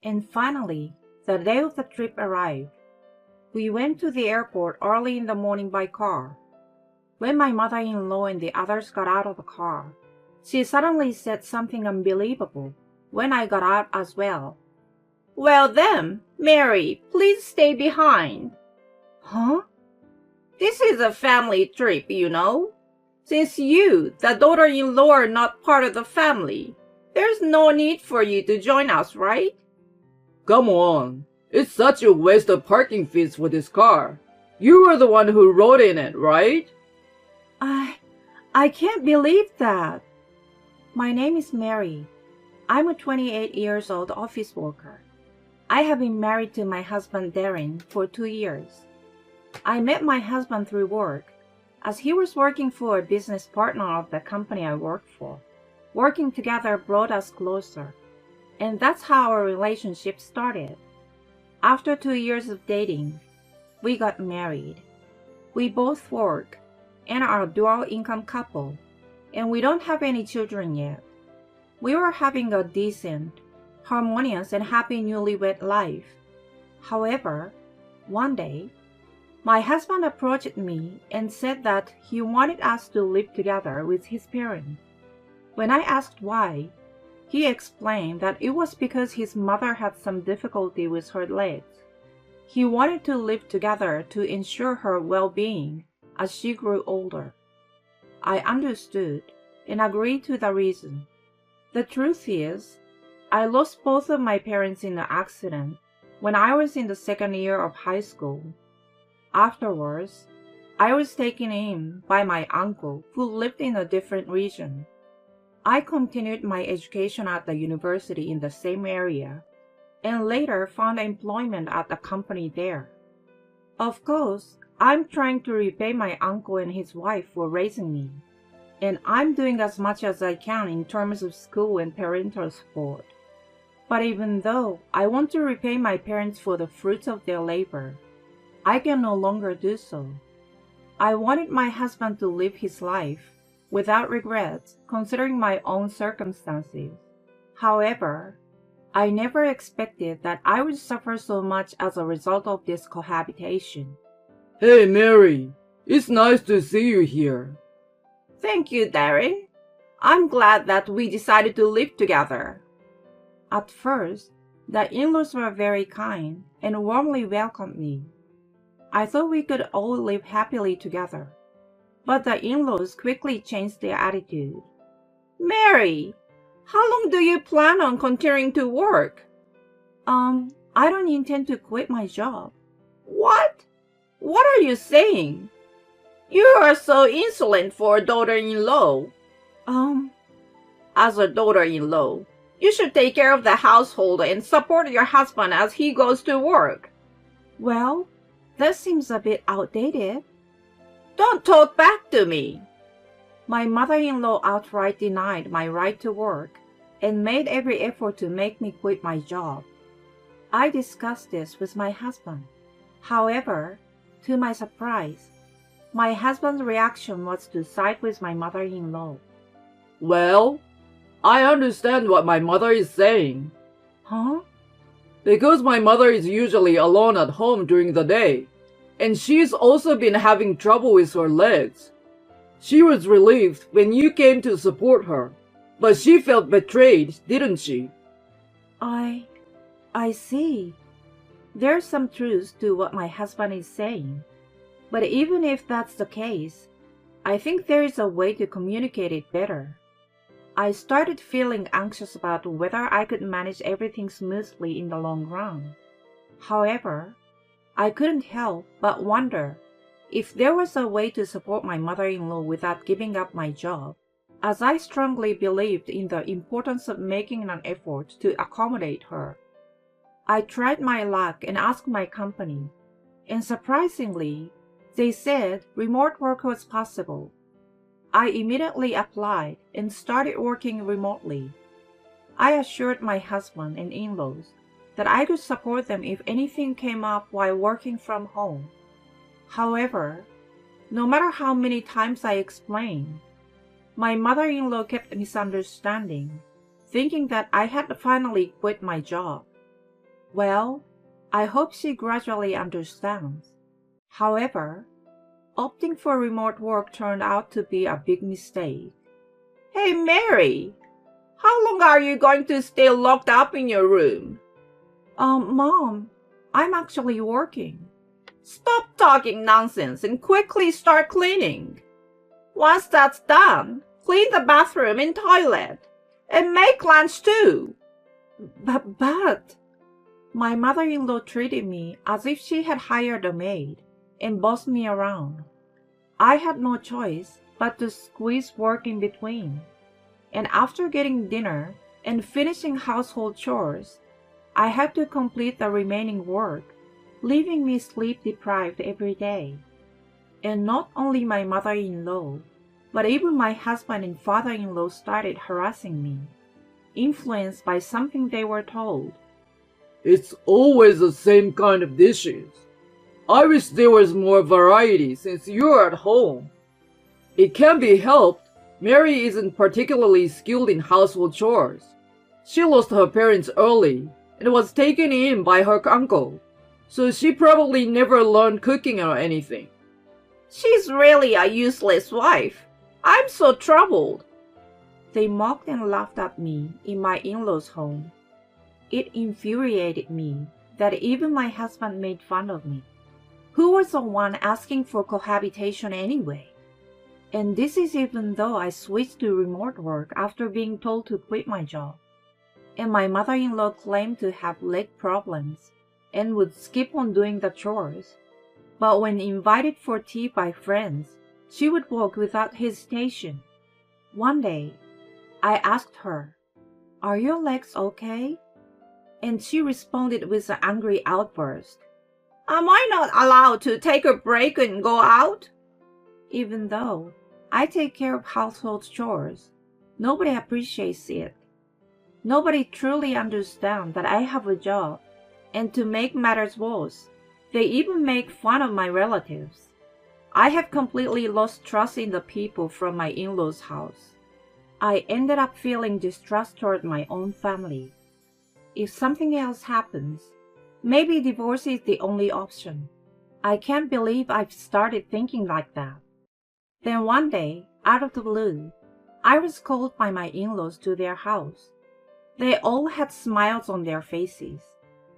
And finally, the day of the trip arrived. We went to the airport early in the morning by car. When my mother-in-law and the others got out of the car, she suddenly said something unbelievable when I got out as well. "Well then, Mary, please stay behind." Huh? "This is a family trip, you know. Since you, the daughter-in-law, are not part of the family, there's no need for you to join us, right?" Come on. It's such a waste of parking fees for this car. You were the one who rode in it, right? I can't believe that. My name is Mary. I'm a 28 years old office worker. I have been married to my husband Darren for 2 years. I met my husband through work, as he was working for a business partner of the company I worked for. Working together brought us closer, and that's how our relationship started. After 2 years of dating, we got married. We both work and are a dual income couple, and we don't have any children yet. We were having a decent, harmonious, and happy newlywed life. However, one day, my husband approached me and said that he wanted us to live together with his parents. When I asked why, he explained that it was because his mother had some difficulty with her legs. He wanted to live together to ensure her well-being as she grew older. I understood and agreed to the reason. The truth is, I lost both of my parents in an accident when I was in the second year of high school. Afterwards, I was taken in by my uncle who lived in a different region. I continued my education at the university in the same area and later found employment at a company there. Of course, I'm trying to repay my uncle and his wife for raising me, and I'm doing as much as I can in terms of school and parental support. But even though I want to repay my parents for the fruits of their labor, I can no longer do so. I wanted my husband to live his life without regrets, considering my own circumstances. However, I never expected that I would suffer so much as a result of this cohabitation. Hey, Mary. It's nice to see you here. Thank you, Darren. I'm glad that we decided to live together. At first, the in-laws were very kind and warmly welcomed me. I thought we could all live happily together. But the in-laws quickly changed their attitude. "Mary, how long do you plan on continuing to work?" I don't intend to quit my job." "What? What are you saying? You are so insolent for a daughter-in-law." As a daughter-in-law, you should take care of the household and support your husband as he goes to work." "Well, that seems a bit outdated." "Don't talk back to me." My mother-in-law outright denied my right to work and made every effort to make me quit my job. I discussed this with my husband. However, to my surprise, my husband's reaction was to side with my mother-in-law. Well, I understand what my mother is saying. Huh? Because my mother is usually alone at home during the day, and she's also been having trouble with her legs. She was relieved when you came to support her, but she felt betrayed, didn't she? I see. There's some truth to what my husband is saying. But even if that's the case, I think there is a way to communicate it better. I started feeling anxious about whether I could manage everything smoothly in the long run. However, I couldn't help but wonder if there was a way to support my mother-in-law without giving up my job, as I strongly believed in the importance of making an effort to accommodate her. I tried my luck and asked my company, and surprisingly, they said remote work was possible. I immediately applied and started working remotely. I assured my husband and in-laws that I could support them if anything came up while working from home. However, no matter how many times I explained, my mother-in-law kept misunderstanding, thinking that I had finally quit my job. Well, I hope she gradually understands. However, opting for remote work turned out to be a big mistake. Hey, Mary, how long are you going to stay locked up in your room? Mom, I'm actually working. Stop talking nonsense and quickly start cleaning. Once that's done, clean the bathroom and toilet. And make lunch too. But, my mother-in-law treated me as if she had hired a maid and bossed me around. I had no choice but to squeeze work in between. And after getting dinner and finishing household chores, I had to complete the remaining work, leaving me sleep-deprived every day. And not only my mother-in-law, but even my husband and father-in-law started harassing me, influenced by something they were told. It's always the same kind of dishes. I wish there was more variety since you're at home. It can't be helped. Mary isn't particularly skilled in household chores. She lost her parents early and was taken in by her uncle, so she probably never learned cooking or anything. She's really a useless wife. I'm so troubled. They mocked and laughed at me in my in-laws' home. It infuriated me that even my husband made fun of me. Who was the one asking for cohabitation anyway? And this is even though I switched to remote work after being told to quit my job. And my mother-in-law claimed to have leg problems and would skip on doing the chores. But when invited for tea by friends, she would walk without hesitation. One day, I asked her, "Are your legs okay?" And she responded with an angry outburst. "Am I not allowed to take a break and go out?" Even though I take care of household chores, nobody appreciates it. Nobody truly understands that I have a job, and to make matters worse, they even make fun of my relatives. I have completely lost trust in the people from my in-laws' house. I ended up feeling distrust toward my own family. If something else happens, maybe divorce is the only option. I can't believe I've started thinking like that. Then one day, out of the blue, I was called by my in-laws to their house. They all had smiles on their faces,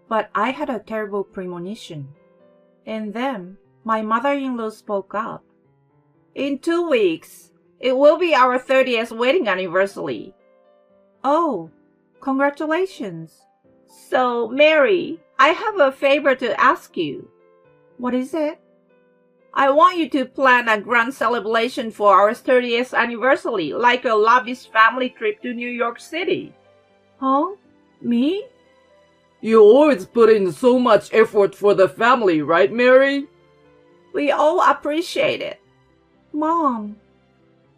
but I had a terrible premonition. And then my mother-in-law spoke up. "In 2 weeks, it will be our 30th wedding anniversary." "Oh, congratulations." "So, Mary, I have a favor to ask you." "What is it?" "I want you to plan a grand celebration for our 30th anniversary, like a lavish family trip to New York City." "Huh? Me?" You always put in so much effort for the family, right, Mary? "We all appreciate it." "Mom."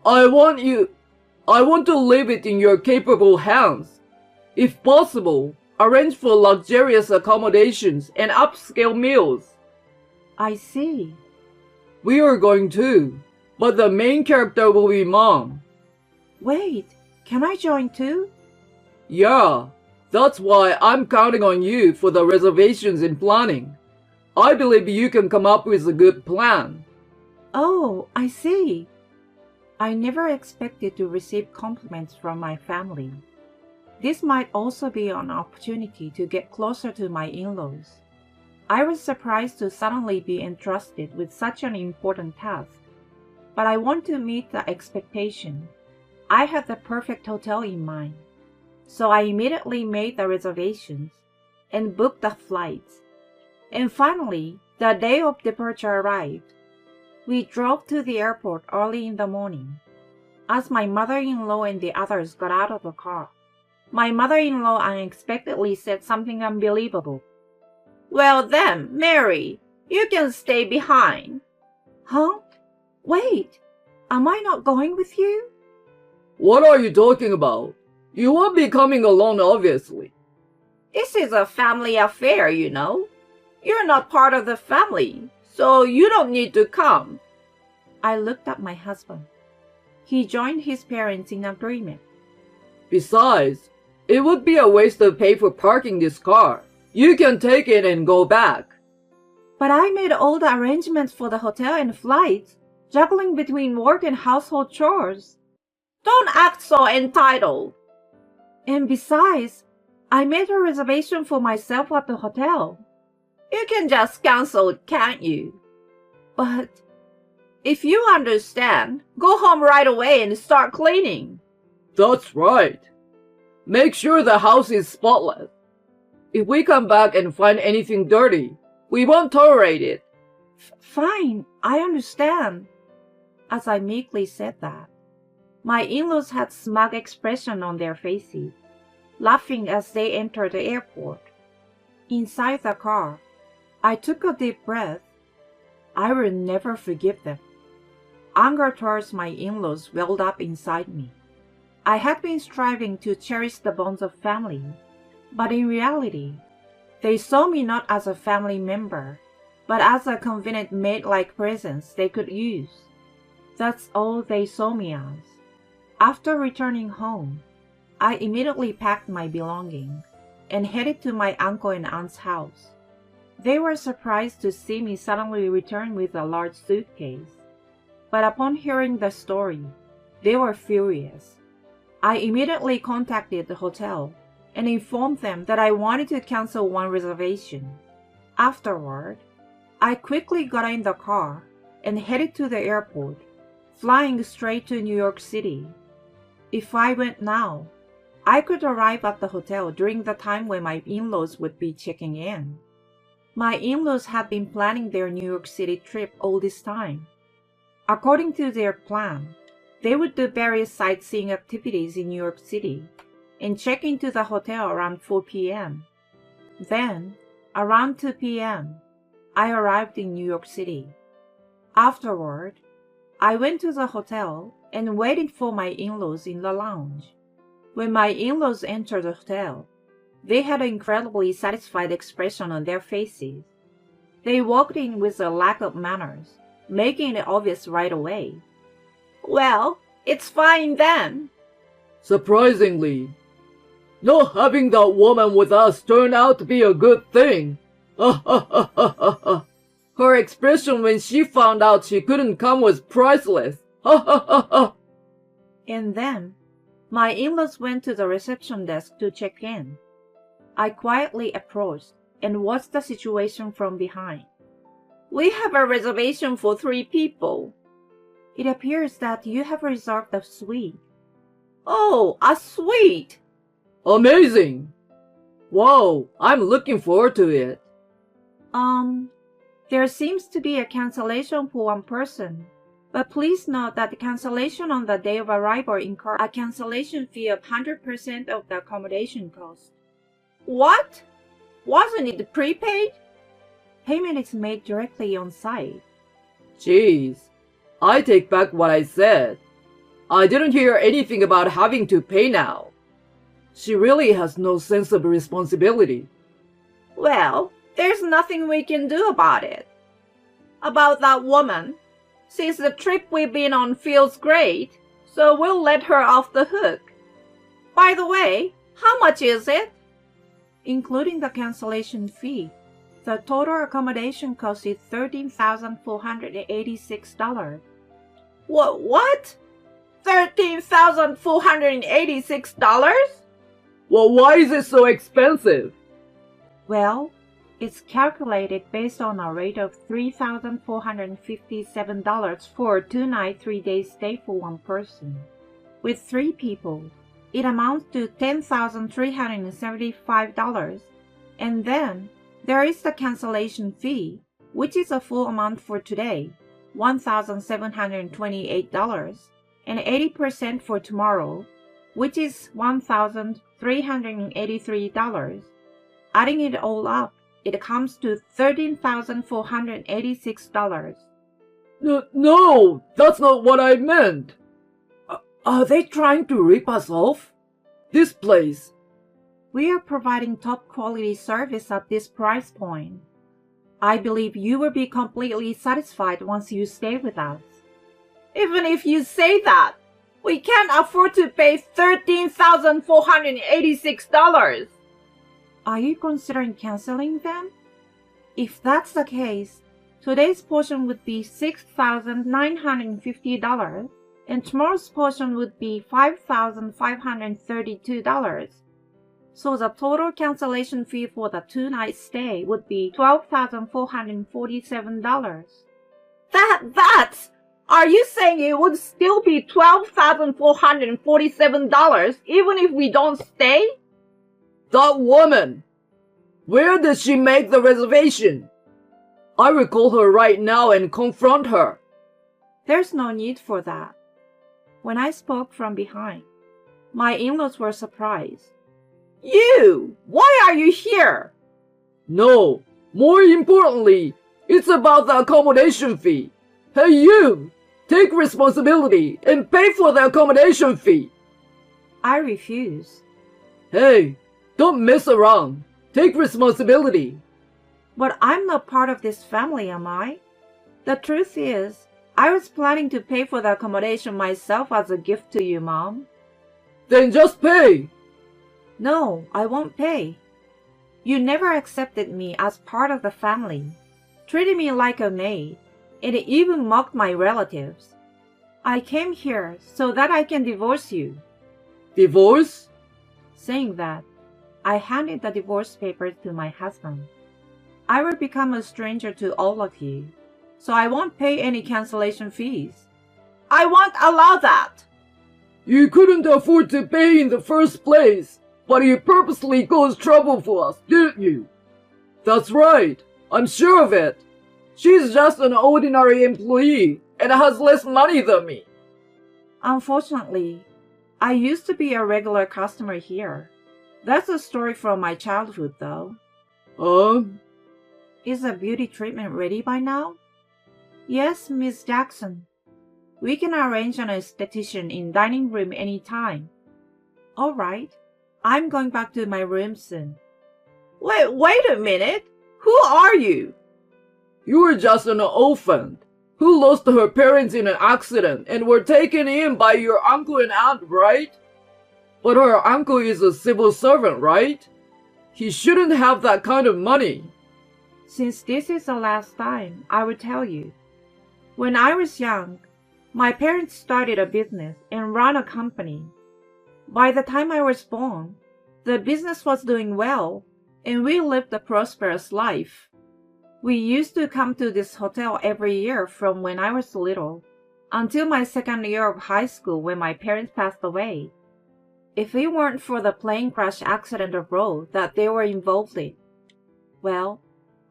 I want to leave it in your capable hands. If possible, arrange for luxurious accommodations and upscale meals. "I see." We are going too, but the main character will be Mom. "Wait, can I join too?" Yeah, that's why I'm counting on you for the reservations and planning. I believe you can come up with a good plan. "Oh, I see." I never expected to receive compliments from my family. This might also be an opportunity to get closer to my in-laws. I was surprised to suddenly be entrusted with such an important task, but I want to meet the expectation. I had the perfect hotel in mind, so I immediately made the reservations and booked the flights. And finally, the day of departure arrived. We drove to the airport early in the morning. As my mother-in-law and the others got out of the car, my mother-in-law unexpectedly said something unbelievable. "Well then, Mary, you can stay behind." "Huh? Wait, am I not going with you?" What are you talking about? You won't be coming alone, obviously. "This is a family affair, you know. You're not part of the family, so you don't need to come." I looked at my husband. He joined his parents in agreement. Besides, it would be a waste to pay for parking this car. You can take it and go back. But I made all the arrangements for the hotel and flights, juggling between work and household chores. Don't act so entitled. And besides, I made a reservation for myself at the hotel. You can just cancel it, can't you? But if you understand, go home right away and start cleaning. That's right. Make sure the house is spotless. If we come back and find anything dirty, we won't tolerate it. Fine, I understand. As I meekly said that, my in-laws had smug expression on their faces, laughing as they entered the airport. Inside the car, I took a deep breath. I will never forgive them. Anger towards my in-laws welled up inside me. I had been striving to cherish the bonds of family, but in reality, they saw me not as a family member, but as a convenient maid-like presence they could use. That's all they saw me as. After returning home, I immediately packed my belongings and headed to my uncle and aunt's house. They were surprised to see me suddenly return with a large suitcase. But upon hearing the story, they were furious. I immediately contacted the hotel and informed them that I wanted to cancel one reservation. Afterward, I quickly got in the car and headed to the airport, flying straight to New York City. If I went now, I could arrive at the hotel during the time when my in-laws would be checking in. My in-laws had been planning their New York City trip all this time. According to their plan, they would do various sightseeing activities in New York City and check into the hotel around 4 p.m. Then, around 2 p.m., I arrived in New York City. Afterward, I went to the hotel and waited for my in-laws in the lounge. When my in-laws entered the hotel, they had an incredibly satisfied expression on their faces. They walked in with a lack of manners, making it obvious right away. Well, it's fine then. Surprisingly, not having that woman with us turned out to be a good thing. Her expression when she found out she couldn't come was priceless. And then, my in-laws went to the reception desk to check in. I quietly approached and watched the situation from behind. We have a reservation for 3 people. It appears that you have reserved a suite. Oh, a suite! Amazing! Wow, I'm looking forward to it. There seems to be a cancellation for 1 person. But please note that the cancellation on the day of arrival incurs a cancellation fee of 100% of the accommodation cost. What? Wasn't it prepaid? Payment is made directly on site. Jeez, I take back what I said. I didn't hear anything about having to pay now. She really has no sense of responsibility. Well, there's nothing we can do about it. About that woman, since the trip we've been on feels great, so we'll let her off the hook. By the way, how much is it? Including the cancellation fee, the total accommodation cost is $13,486. What? $13,486? Well, why is it so expensive? Well, it's calculated based on a rate of $3,457 for a 2-night, 3-day stay for 1 person. With 3 people, it amounts to $10,375. And then, there is the cancellation fee, which is a full amount for today, $1,728, and 80% for tomorrow, which is $1,383. Adding it all up, it comes to $13,486. No, that's not what I meant. Are they trying to rip us off? This place. We are providing top quality service at this price point. I believe you will be completely satisfied once you stay with us. Even if you say that, we can't afford to pay $13,486. Are you considering canceling them? If that's the case, today's portion would be $6,950 and tomorrow's portion would be $5,532. So the total cancellation fee for the 2-night stay would be $12,447. That's... Are you saying it would still be $12,447 even if we don't stay? That woman! Where did she make the reservation? I will call her right now and confront her. There's no need for that. When I spoke from behind, my in-laws were surprised. You! Why are you here? No, more importantly, it's about the accommodation fee. Hey you! Take responsibility and pay for the accommodation fee. I refuse. Hey, don't mess around. Take responsibility. But I'm not part of this family, am I? The truth is, I was planning to pay for the accommodation myself as a gift to you, Mom. Then just pay. No, I won't pay. You never accepted me as part of the family, treated me like a maid, and even mocked my relatives. I came here so that I can divorce you. Divorce? Saying that, I handed the divorce papers to my husband. I will become a stranger to all of you, so I won't pay any cancellation fees. I won't allow that! You couldn't afford to pay in the first place, but you purposely caused trouble for us, didn't you? That's right, I'm sure of it. She's just an ordinary employee and has less money than me. Unfortunately, I used to be a regular customer here. That's a story from my childhood, though. Is the beauty treatment ready by now? Yes, Miss Jackson. We can arrange an esthetician in dining room anytime. All right. I'm going back to my room soon. Wait a minute. Who are you? You're just an orphan who lost her parents in an accident and were taken in by your uncle and aunt, right? But her uncle is a civil servant, right? He shouldn't have that kind of money. Since this is the last time, I will tell you. When I was young, my parents started a business and ran a company. By the time I was born, the business was doing well, and we lived a prosperous life. We used to come to this hotel every year from when I was little, until my second year of high school when my parents passed away. If it weren't for the plane crash accident abroad that they were involved in, well,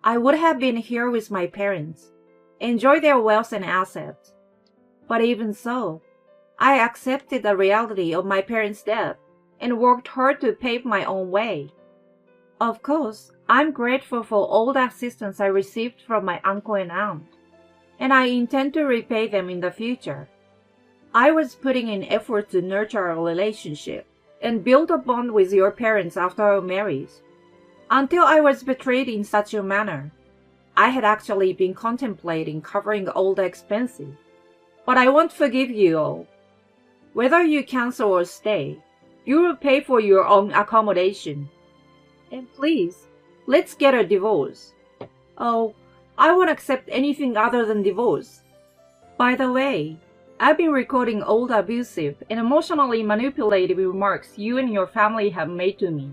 I would have been here with my parents, enjoy their wealth and assets. But even so, I accepted the reality of my parents' death and worked hard to pave my own way. Of course, I'm grateful for all the assistance I received from my uncle and aunt, and I intend to repay them in the future. I was putting in effort to nurture our relationship and build a bond with your parents after our marriage, until I was betrayed in such a manner. I had actually been contemplating covering all the expenses, but I won't forgive you all. Whether you cancel or stay, you will pay for your own accommodation. And please, let's get a divorce. Oh, I won't accept anything other than divorce. By the way, I've been recording all the abusive and emotionally manipulative remarks you and your family have made to me.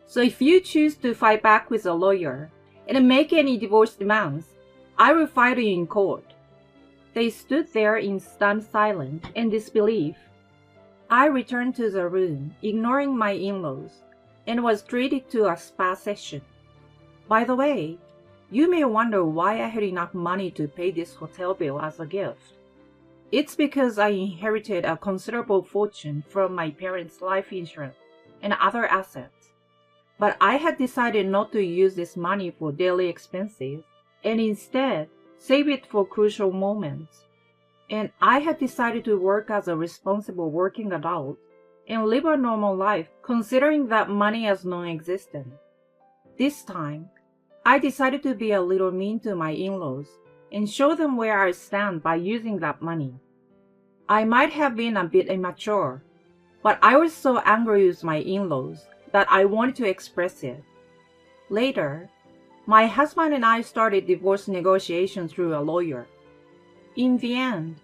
So if you choose to fight back with a lawyer and make any divorce demands, I will fight you in court. They stood there in stunned silence and disbelief. I returned to the room, ignoring my in-laws, and was treated to a spa session. By the way, you may wonder why I had enough money to pay this hotel bill as a gift. It's because I inherited a considerable fortune from my parents' life insurance and other assets. But I had decided not to use this money for daily expenses and instead save it for crucial moments. And I had decided to work as a responsible working adult and live a normal life considering that money as non-existent. This time, I decided to be a little mean to my in-laws and show them where I stand by using that money. I might have been a bit immature, but I was so angry with my in-laws that I wanted to express it. Later, my husband and I started divorce negotiations through a lawyer. In the end,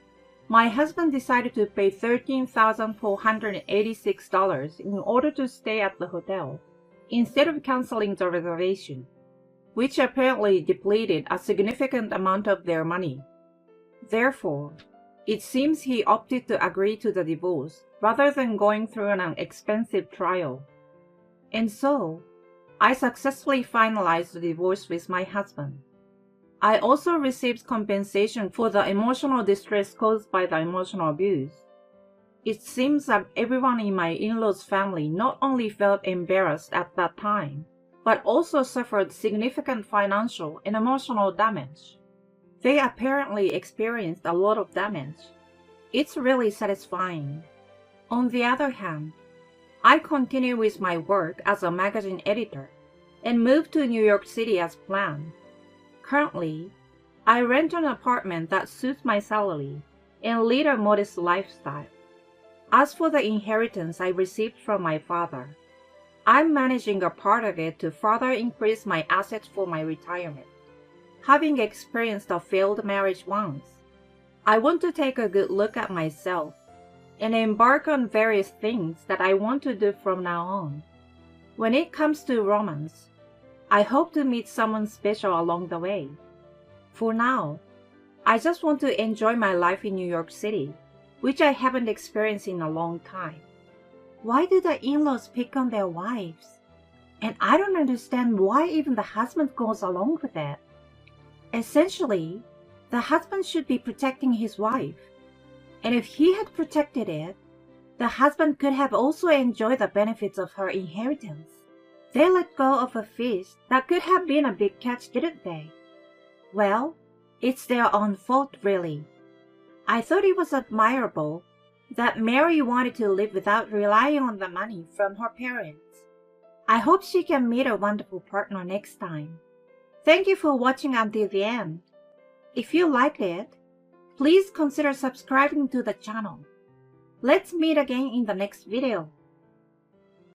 my husband decided to pay $13,486 in order to stay at the hotel instead of canceling the reservation, which apparently depleted a significant amount of their money. Therefore, it seems he opted to agree to the divorce rather than going through an expensive trial. And so, I successfully finalized the divorce with my husband. I also received compensation for the emotional distress caused by the emotional abuse. It seems that everyone in my in-laws' family not only felt embarrassed at that time, but also suffered significant financial and emotional damage. They apparently experienced a lot of damage. It's really satisfying. On the other hand, I continue with my work as a magazine editor and moved to New York City as planned. Currently, I rent an apartment that suits my salary and lead a modest lifestyle. As for the inheritance I received from my father, I'm managing a part of it to further increase my assets for my retirement. Having experienced a failed marriage once, I want to take a good look at myself and embark on various things that I want to do from now on. When it comes to romance, I hope to meet someone special along the way. For now, I just want to enjoy my life in New York City, which I haven't experienced in a long time. Why do the in-laws pick on their wives? And I don't understand why even the husband goes along with it. Essentially, the husband should be protecting his wife. And if he had protected it, the husband could have also enjoyed the benefits of her inheritance. They let go of a fish that could have been a big catch, didn't they? Well, it's their own fault, really. I thought it was admirable that Mary wanted to live without relying on the money from her parents. I hope she can meet a wonderful partner next time. Thank you for watching until the end. If you liked it, please consider subscribing to the channel. Let's meet again in the next video.